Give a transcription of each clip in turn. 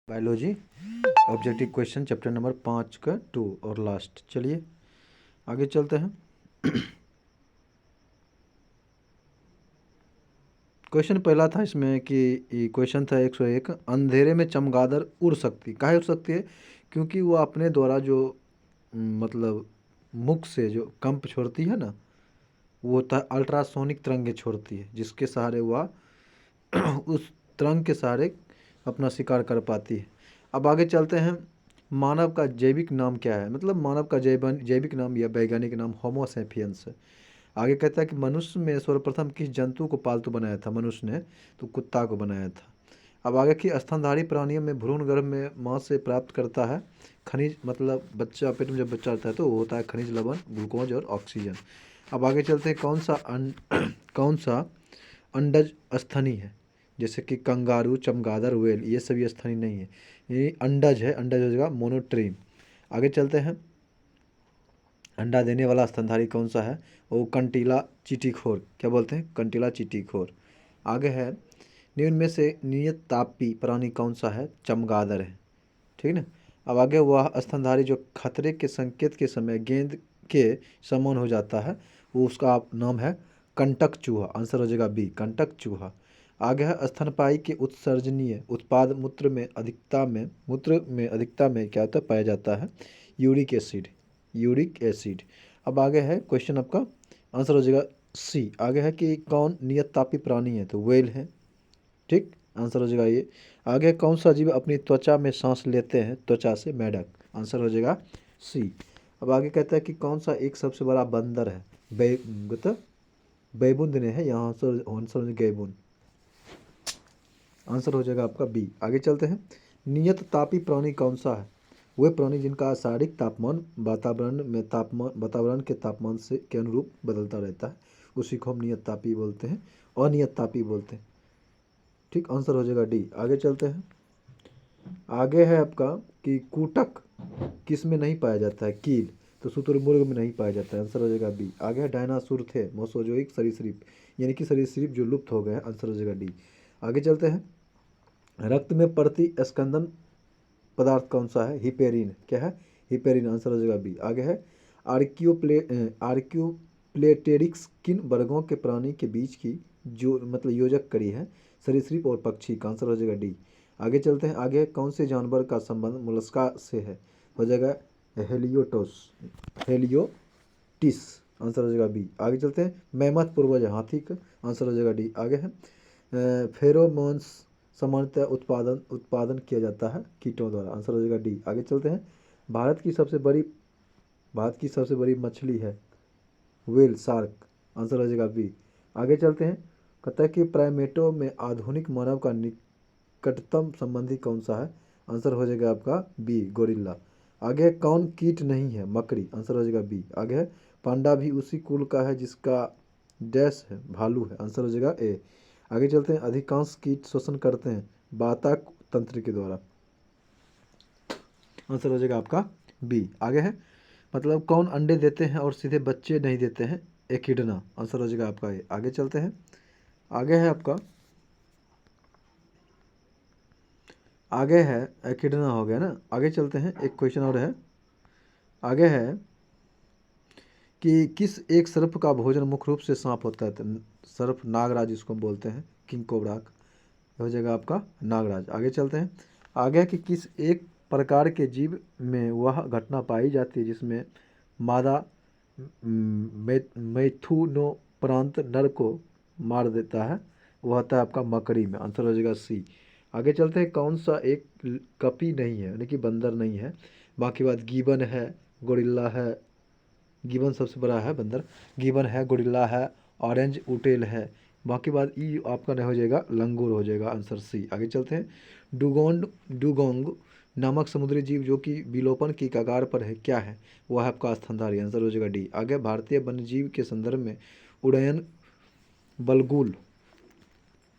Biology objective question chapter number 5 का 2 और last. चलिए आगे चलते हैं। क्वेश्चन पहला था इसमें कि क्वेश्चन था 101, अंधेरे में चमगादड़ उड़ सकती, काहे उड़ सकती है? क्योंकि वो अपने द्वारा जो मतलब मुख से जो कंप छोड़ती है ना, वो अल्ट्रासोनिक तरंगे छोड़ती है, जिसके सहारे वह उस तरंग के सहारे अपना शिकार कर पाती है। अब आगे चलते हैं। मानव का जैविक नाम क्या है? मतलब मानव का जैविक नाम या वैज्ञानिक नाम होमो सेपियंस है। आगे कहता है कि मनुष्य में सर्वप्रथम किस जंतु को पालतू बनाया था? मनुष्य ने तो कुत्ता को बनाया था। अब आगे की स्तनधारी प्राणियों में भ्रूण गर्भ में माँ से प्राप्त करता है खनिज, मतलब बच्चा पेट में जब बच्चा रहता है तो वो होता है खनिज, लवण, ग्लूकोज और ऑक्सीजन। अब आगे चलते हैं। कौन सा अंडज स्तनी है? जैसे कि कंगारू, चमगादड़, व्हेल, ये सभी स्तनी नहीं है, ये अंडज है। अंडज हो जाएगा मोनोट्रीम। आगे चलते हैं। अंडा देने वाला स्तनधारी कौन सा है? वो कंटीला चींटीखोर। क्या बोलते हैं? कंटीला चींटीखोर। आगे है, निम्न में से नियत तापी प्राणी कौन सा है? चमगादड़ है। ठीक ना। अब आगे, वह स्तनधारी जो खतरे के संकेत के समय गेंद के समान हो जाता है, वो उसका नाम है कंटक चूहा। आंसर हो जाएगा बी, कंटक चूहा। आगे है, स्तनपायी के उत्सर्जनीय उत्पाद मूत्र में अधिकता में क्या होता है? पाया जाता है यूरिक एसिड। Uric acid. अब आगे है क्वेश्चन आपका, आंसर हो जाएगा सी। आगे है कि कौन नियत तापी प्राणी है? तो व्हेल है। ठीक, आंसर हो जाएगा ये। आगे कौन सा जीव अपनी त्वचा में सांस लेते हैं त्वचा से? मेढक। आंसर हो जाएगा सी। अब आगे कहता है कि कौन सा एक सबसे बड़ा बंदर है? बैबुन ने है, यहाँ आंसर गैबुन। आंसर हो जाएगा आपका बी। आगे चलते हैं। नियत तापी प्राणी कौन सा है? वे प्राणी जिनका शारीरिक तापमान वातावरण के तापमान से के अनुरूप बदलता रहता है, उसी को हम नियत तापी बोलते हैं, अनियत तापी बोलते हैं। ठीक, आंसर हो जाएगा डी। आगे चलते हैं। आगे है आपका कि कूटक किस में नहीं पाया जाता है? कील। तो शुतुरमुर्ग में नहीं पाया जाता है। आंसर हो जाएगा बी। आगे है, डायनासोर थे मोसोजोइक सरीसृप, यानी कि सरीसृप जो लुप्त हो गए हैं। आंसर हो जाएगा डी। आगे चलते हैं। रक्त में प्रति स्कंदन पदार्थ कौन सा है? हिपेरिन। क्या है? हिपेरिन। आंसर हो जाएगा बी। आगे है, आर्क्योप्लेटेरिक्स किन वर्गों के प्राणी के बीच की जो मतलब योजक कड़ी है? सरीसृप और पक्षी का। आंसर हो जाएगा डी। आगे चलते हैं। आगे कौन से जानवर का संबंध मोलस्का से है? हो जाएगा हेलियोटिस। आंसर हो जाएगा बी। आगे चलते हैं। मैमथ पूर्वज हाथी का। आंसर हो जाएगा डी। आगे है, फेरोमोन्स सामान्यतः उत्पादन किया जाता है कीटों द्वारा। आंसर हो जाएगा डी। आगे चलते हैं। भारत की सबसे बड़ी मछली है व्हेल, शार्क। आंसर हो जाएगा बी। आगे चलते हैं। कहता है कि प्राइमेटो में आधुनिक मानव का निकटतम संबंधी कौन सा है? आंसर हो जाएगा आपका बी, गोरिल्ला। आगे कौन कीट नहीं है? मकड़ी। आंसर हो जाएगा बी। आगे है, पांडा भी उसी कुल का है जिसका डैश है, भालू है। आंसर हो जाएगा ए। आगे चलते हैं। अधिकांश कीट श्वसन करते हैं वातक तंत्र के द्वारा। आंसर हो जाएगा आपका बी। आगे है, मतलब कौन अंडे देते हैं और सीधे बच्चे नहीं देते हैं? एकिडना। आंसर हो जाएगा आपका ए। आगे चलते हैं। आगे है आपका, आगे है एकिडना हो गया ना। आगे चलते हैं, एक क्वेश्चन और है। आगे है कि किस एक सर्प का भोजन मुख्य रूप से सांप होता है? तो सर्प नागराज जिसको हम बोलते हैं, किंग कोबरा हो जाएगा आपका नागराज। आगे चलते हैं। आगे है कि किस एक प्रकार के जीव में वह घटना पाई जाती है जिसमें मादा मैथुनोपरांत नर को मार देता है? वह होता है आपका मकड़ी में। आंसर हो जाएगा सी। आगे चलते हैं। कौन सा एक कपी नहीं है, यानी कि बंदर नहीं है? बाकी बात गिबन है, गोरिल्ला है। गिबन सबसे बड़ा है बंदर। गिबन है, गोरिल्ला है, ऑरेंज उटेल है। बाकी बात ई आपका नहीं हो जाएगा, लंगूर हो जाएगा। Answer C. आगे चलते हैं। डुगोंग नामक समुद्री जीव जो कि विलोपन की कगार पर है, क्या है? वह है आपका स्तनधारी। आंसर हो जाएगा डी। आगे, भारतीय वन्यजीव के संदर्भ में उड्डयन बलगुल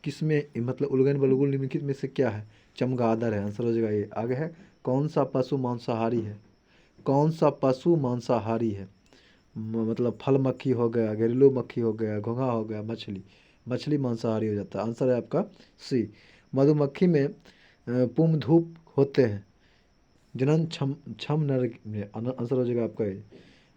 किसमें, मतलब उड्डयन बलगुल निम्नलिखित में से क्या है? चमगादड़ है। आंसर हो जाएगा ये। आगे है, कौन सा पशु मांसाहारी है? कौन सा पशु मांसाहारी है? मतलब फल मक्खी हो गया, घरेलू मक्खी हो गया, घोंघा हो गया, मछली। मछली मांसाहारी हो जाता है। आंसर है आपका सी। मधुमक्खी में पुमधूप होते हैं। जनन क्षम क्षम नर आंसर हो जाएगा आपका ये।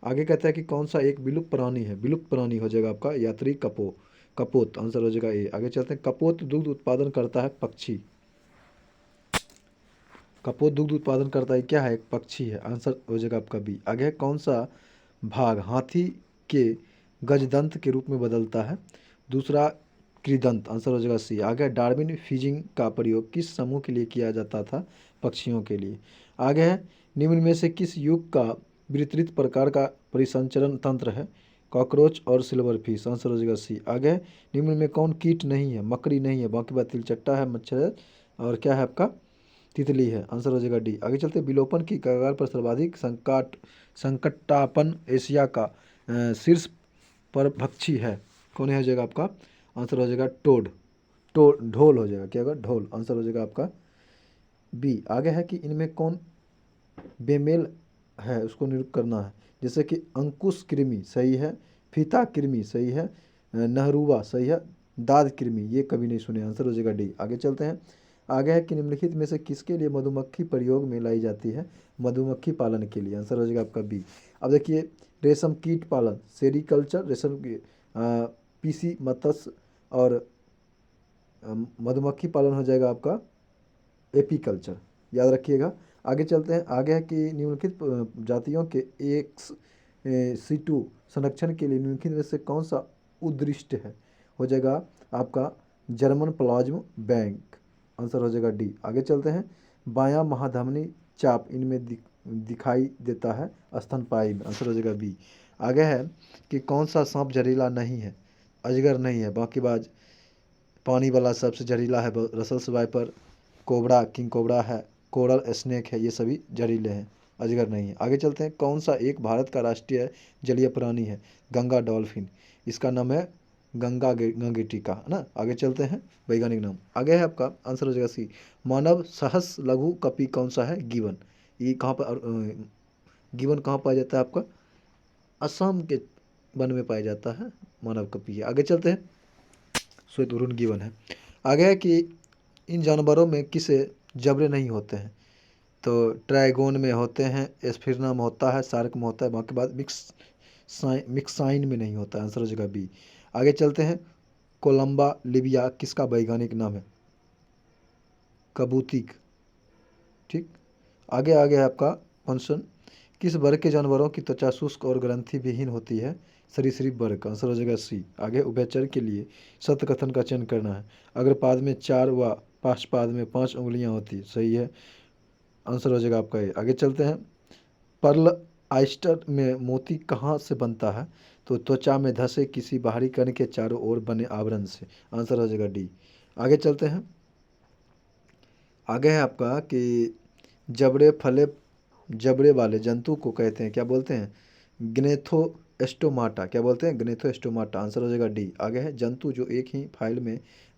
आगे कहता है कि कौन सा एक विलुप्त प्राणी है, विलुप्त प्राणी हो जाएगा आपका यात्री कपोत, आंसर हो जाएगा ए। आगे चलते हैं, कपोत दुग्ध उत्पादन करता है पक्षी। कपोत दुग्ध उत्पादन करता है, क्या है, एक पक्षी है, आंसर हो जाएगा आपका बी। आगे है, कौन सा भाग हाथी के गजदंत के रूप में बदलता है, दूसरा कृदंत, आंसर हो जाएगा सी। आगे है, डार्विन फीजिंग का प्रयोग किस समूह के लिए किया जाता था, पक्षियों के लिए। आगे है, निम्न में से किस युग का वितरित प्रकार का परिसंचरण तंत्र है, कॉकरोच और सिल्वर फिश, आंसर हो जाएगा सी। आगे है, निम्न में कौन कीट नहीं है, मकड़ी नहीं है, बाकी बात तिलचट्टा है, मच्छर है, और क्या है आपका तितली है, आंसर हो जाएगा डी। आगे चलते, विलोपन की कगार पर सर्वाधिक संकटापन एशिया का शीर्ष पर भक्षी है, कौन है, हो जाएगा आपका आंसर हो जाएगा ढोल हो जाएगा, क्या होगा, ढोल, आंसर हो जाएगा आपका बी। आगे है कि इनमें कौन बेमेल है, उसको निरूपित करना है, जैसे कि अंकुश कृमि सही है, फीता कृमि सही है, नहरूवा सही है, दाद कृमि ये कभी नहीं सुने, आंसर हो जाएगा डी। आगे चलते हैं, आगे है कि निम्नलिखित में से किसके लिए मधुमक्खी प्रयोग में लाई जाती है, मधुमक्खी पालन के लिए, आंसर हो जाएगा आपका बी। अब देखिए, रेशम कीट पालन सेरिकल्चर, रेशम पीसी मत्स्य, और मधुमक्खी पालन हो जाएगा आपका एपीकल्चर, याद रखिएगा। आगे चलते हैं, आगे है कि निम्नलिखित जातियों के एक्स सीटू संरक्षण के लिए निम्नलिखित में से कौन सा उद्दिष्ट है, हो जाएगा आपका जर्मन प्लाज्म बैंक, आंसर हो जाएगा डी। आगे चलते हैं, बायां महाधमनी चाप इनमें दिखाई देता है स्तनपायी में, आंसर हो जाएगा बी। आगे है कि कौन सा सांप जहरीला नहीं है, अजगर नहीं है, बाकीबाज पानी वाला सबसे जहरीला है Russell's wiper, cobra king cobra है, कोरल स्नेक है, ये सभी जहरीले हैं, अजगर नहीं है। आगे चलते हैं, कौन सा एक भारत का राष्ट्रीय जलीय प्राणी है, गंगा डॉल्फिन, इसका नाम है गंगीटिका, है ना। आगे चलते हैं, वैज्ञानिक नाम आगे है आपका, आंसर हो जाएगा सी। मानव सहस लघु कपि कौन सा है, गिवन, ये कहाँ पर गिवन कहाँ पाया जाता है आपका, असम के वन में पाया जाता है, मानव कपि है। आगे चलते हैं, श्वेत उरुन गिवन है। आगे है कि इन जानवरों में किसे जबड़े नहीं होते हैं, तो ट्राइगोन में होते हैं, एस्फिरना में होता है, सार्क में होता है, बाकी बात मिक्साइन में नहीं होता है, आंसर हो जाएगा बी। आगे चलते हैं, कोलंबा लिबिया किसका वैज्ञानिक नाम है, कबूतिक, ठीक। आगे आगे है आपका फंक्शन, किस वर्ग के जानवरों की त्वचा शुष्क और ग्रंथि विहीन होती है, सरीसृप वर्ग, आंसर हो जाएगा सी। आगे उभयचर के लिए सत्य कथन का चयन करना है, अग्रपाद में 4 व पार्श्वपाद में 5 उंगलियां होती, सही है, आंसर हो जाएगा आपका ये। आगे चलते हैं, पर्ल आइस्टर में मोती कहाँ से बनता है, तो त्वचा में धसे किसी बाहरी कण के चारों ओर बने आवरण से, आंसर हो जाएगा डी। आगे चलते हैं, आगे है आपका कि जबड़े वाले जंतु को कहते हैं, क्या बोलते हैं, ग्नेथोस्टोमाटा, क्या बोलते हैं, ग्नेथोस्टोमाटा, आंसर हो जाएगा डी। आगे है, जंतु जो एक ही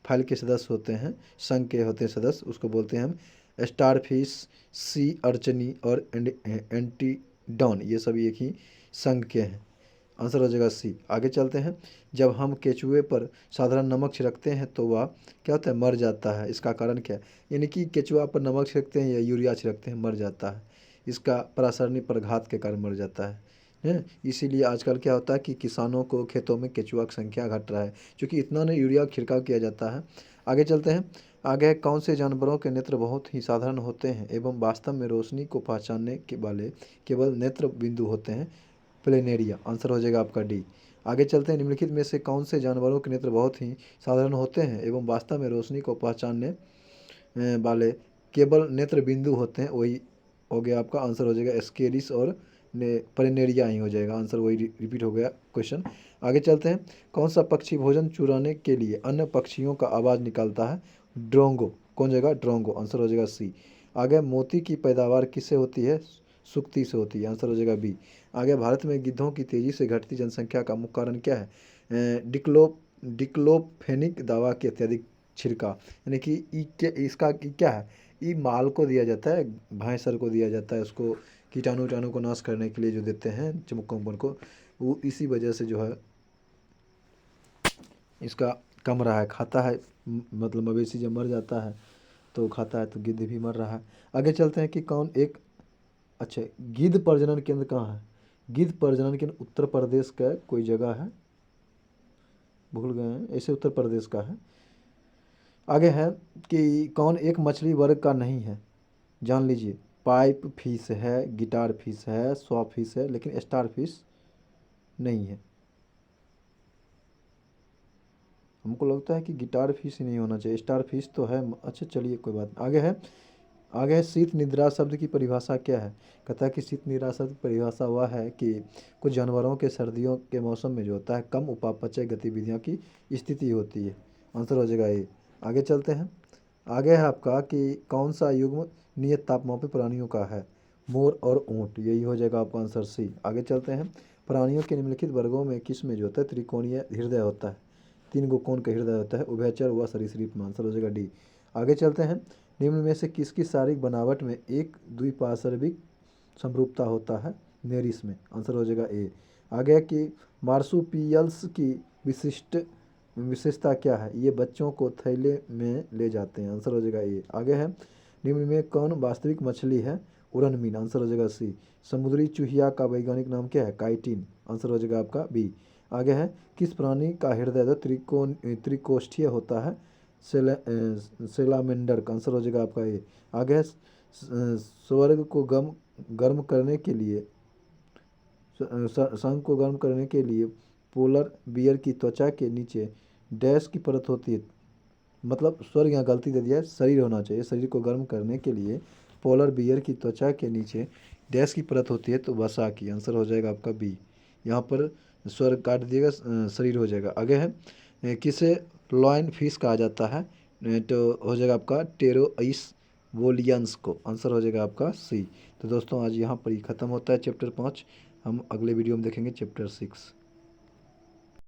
फाइल के सदस्य होते हैं, संघ के होते हैं सदस्य, उसको बोलते हैं हम स्टारफिश, सी अर्चनी और एंटीडॉन, ये सभी एक ही संघ के हैं, आंसर हो जाएगा सी। आगे चलते हैं, जब हम केचुए पर साधारण नमक छिड़कते हैं तो वह क्या होता है, मर जाता है, इसका कारण क्या है, यानी कि केचुआ पर नमक छिड़कते हैं या यूरिया छिड़कते हैं, मर जाता है, इसका परासरणी प्रघात के कारण मर जाता है। इसीलिए आजकल क्या होता है कि किसानों को खेतों में केचुआ की संख्या घट रहा है, क्योंकि इतना नहीं यूरिया छिड़काव किया जाता है। आगे चलते हैं, आगे है, कौन से जानवरों के नेत्र बहुत ही साधारण होते हैं एवं वास्तव में रोशनी को पहचानने के वाले केवल नेत्र बिंदु होते हैं, प्लेनेरिया, आंसर हो जाएगा आपका डी। आगे चलते हैं, निम्नलिखित में से कौन से जानवरों के नेत्र बहुत ही साधारण होते हैं एवं वास्तव में रोशनी को पहचानने वाले केवल नेत्र बिंदु होते हैं, वही हो गया आपका, आंसर हो जाएगा एस्केरिस और प्लेनेरिया ही हो जाएगा, आंसर वही रिपीट हो गया क्वेश्चन। आगे चलते हैं, कौन सा पक्षी भोजन चुराने के लिए अन्य पक्षियों का आवाज़ निकालता है, ड्रोंगो, कौन जाएगा, ड्रोंगो, आंसर हो जाएगा सी। आगे, मोती की पैदावार किससे होती है, सुक्ति से होती है, आंसर हो जाएगा बी। आगे, भारत में गिद्धों की तेजी से घटती जनसंख्या का मुख्य कारण क्या है, डिक्लोफेनिक दवा की अत्यधिक छिड़काव, यानी कि इसका क्या है, ये माल को दिया जाता है, भैंसर को दिया जाता है, उसको कीटाणु उटाणु को नाश करने के लिए जो देते हैं चमुक कंपन को, वो इसी वजह से जो है इसका कम रहा है, खाता है, मतलब मवेशी जब मर जाता है तो खाता है, तो गिद्ध भी मर रहा है। आगे चलते हैं कि कौन एक, अच्छा, गिद्ध प्रजनन केंद्र कहाँ है? गिद्ध प्रजनन केंद्र उत्तर प्रदेश का कोई जगह है, भूल गए हैं, ऐसे उत्तर प्रदेश का है। आगे है कि कौन एक मछली वर्ग का नहीं है? जान लीजिए, पाइप फिश है, गिटार फिश है, स्वॉ फिश है, लेकिन स्टार फिश नहीं है। हमको लगता है कि गिटार फिश ही नहीं होना चाहिए, स्टार फिश तो है। अच्छा चलिए कोई बात नहीं। आगे है शीत निद्रा शब्द की परिभाषा क्या है? कहता है कि शीत निद्रा शब्द की परिभाषा वह है कि कुछ जानवरों के सर्दियों के मौसम में जो होता है कम उपापचय गतिविधियों की स्थिति होती है। आंसर हो जाएगा ए। आगे चलते हैं। आगे है आपका कि कौन सा युग्म नियत तापमान पर प्राणियों का है? मोर और ऊँट, यही हो जाएगा आपका आंसर सी। आगे चलते हैं। प्राणियों के निम्नलिखित वर्गों में किस में जो होता है त्रिकोणीय हृदय होता है? 3 गो कोण का हृदय होता है, उभयचर व सरीसृप में। आंसर हो जाएगा डी। आगे चलते हैं। निम्न में से किसकी शारीरिक बनावट में एक द्विपार्श्विक समरूपता होता है? नेरिस में। आंसर हो जाएगा ए। आगे है कि मार्सुपियल्स की विशेषता क्या है? ये बच्चों को थैले में ले जाते हैं। आंसर हो जाएगा ए। आगे है निम्न में कौन वास्तविक मछली है? उड़नमीन। आंसर हो जाएगा सी। समुद्री चूहिया का वैज्ञानिक नाम क्या है? काइटिन। आंसर हो जाएगा आपका बी। आगे है किस प्राणी का हृदय त्रिकोष्ठीय होता है? सेलामेंडर का। आंसर हो जाएगा आपका ए। आगे है स्वर्ग को गर्म करने के लिए संग को गर्म करने के लिए पोलर बियर की त्वचा के नीचे डैश की परत होती है। मतलब स्वर्ग यहाँ गलती दे दिया है, शरीर होना चाहिए। शरीर को गर्म करने के लिए पोलर बियर की त्वचा के नीचे डैश की परत होती है, तो वसा की। आंसर हो जाएगा आपका बी। यहाँ पर स्वर्ग काट दिएगा, शरीर हो जाएगा। आगे है किसे लॉयन फिश कहा जाता है? तो हो जाएगा आपका टेरोइस वोलियंस को। आंसर हो जाएगा आपका सी। तो दोस्तों आज यहाँ पर ही ख़त्म होता है चैप्टर 5। हम अगले वीडियो में देखेंगे चैप्टर 6।